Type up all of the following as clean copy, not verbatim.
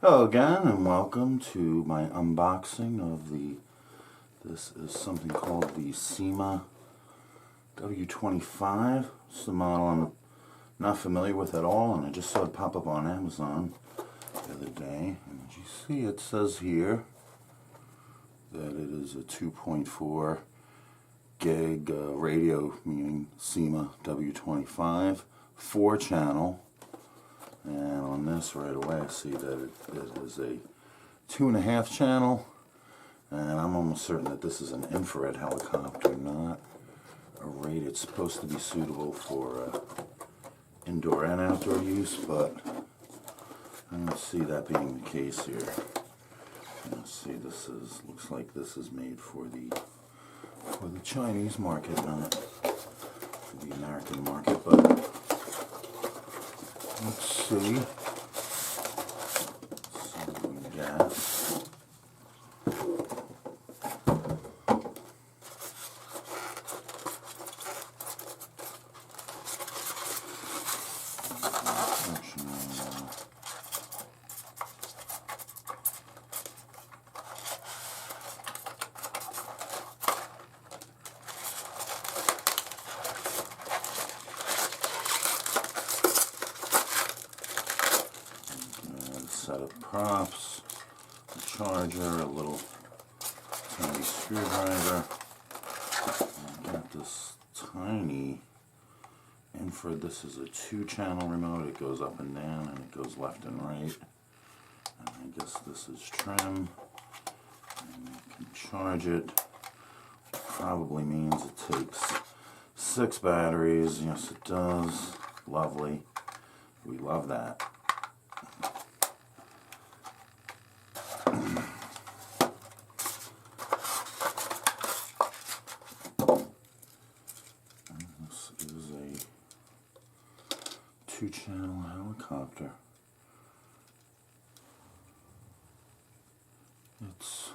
Hello again, and welcome to my unboxing of this is something called the Syma W25. It's a model I'm not familiar with at all, and I just saw it pop up on Amazon the other day. And as you see, it says here that it is a 2.4 gig radio, meaning Syma W25, 4-channel. And on this right away I see that it is a 2.5 channel, and I'm almost certain that this is an infrared helicopter, not a radio. It's supposed to be suitable for indoor and outdoor use, but I don't see that being the case here. Let's see, looks like this is made for the Chinese market, not for the American market, but let's see what we got. Set of props, a charger, a little tiny screwdriver. I've got this tiny infrared. This is a 2-channel remote. It goes up and down, and it goes left and right. And I guess this is trim, and you can charge it. Probably means it takes 6 batteries. Yes, it does. Lovely. We love that. This is a 2-channel helicopter. It's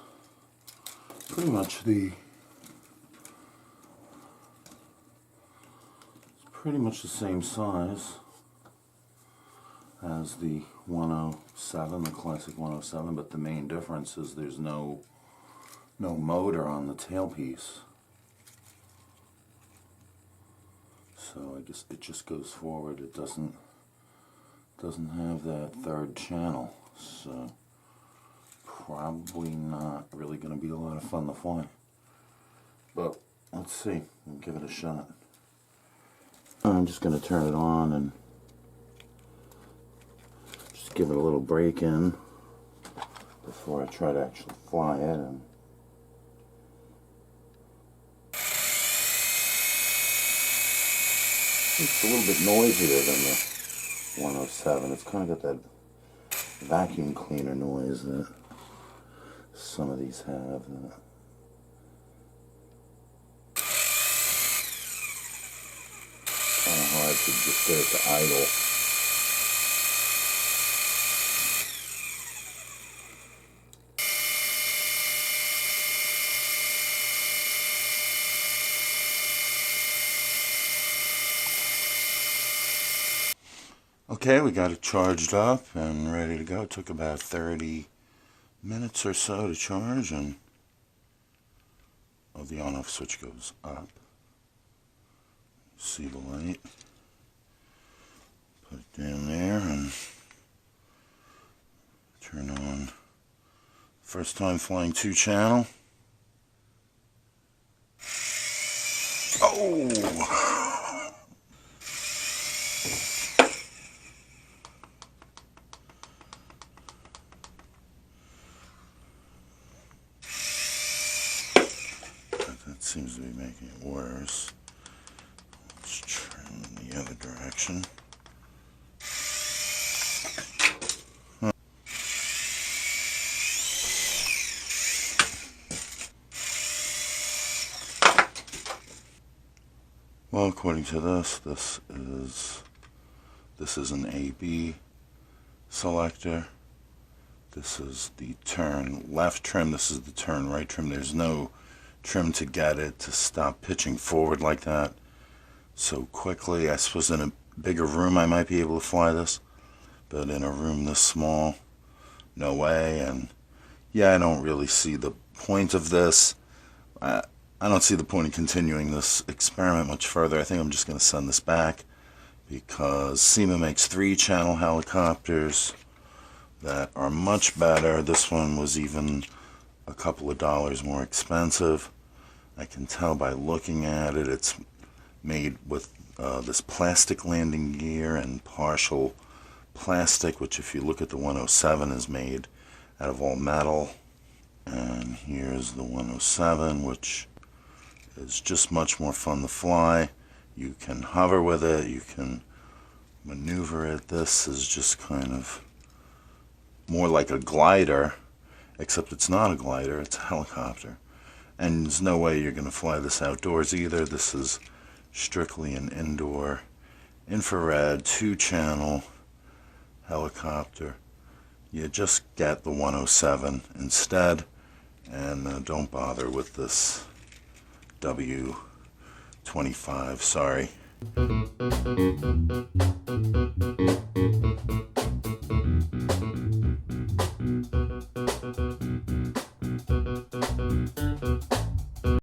pretty much the same size as the 107, the classic 107, but the main difference is there's no motor on the tailpiece. So I guess it just goes forward. It doesn't have that 3rd channel. So probably not really going to be a lot of fun to fly. But let's see. We'll give it a shot. I'm just going to turn it on and just give it a little break in before I try to actually fly it. And it's a little bit noisier than the 107. It's kind of got that vacuum cleaner noise that some of these have. Kind of hard to just get it to idle. Okay, we got it charged up and ready to go. It took about 30 minutes or so to charge, and the on-off switch goes up. See the light. Put it down there and turn on. First time flying 2-channel. Oh! That seems to be making it worse. Let's trim the other direction. Well, according to this is an AB selector. This is the turn left trim. This is the turn right trim. There's no trim to get it to stop pitching forward like that so quickly. I suppose in a bigger room I might be able to fly this, but in a room this small no way. And yeah, I don't really see the point of this. I don't see the point of continuing this experiment much further. I think I'm just going to send this back because Syma makes 3-channel helicopters that are much better. This one was even a couple of dollars more expensive. I can tell by looking at it, it's made with this plastic landing gear and partial plastic, which if you look at the 107 is made out of all metal. And here's the 107, which is just much more fun to fly. You can hover with it, you can maneuver it. This is just kind of more like a glider, except it's not a glider, it's a helicopter. And there's no way you're going to fly this outdoors either. This is strictly an indoor infrared 2-channel helicopter. You just get the 107 instead, and don't bother with this W25, sorry.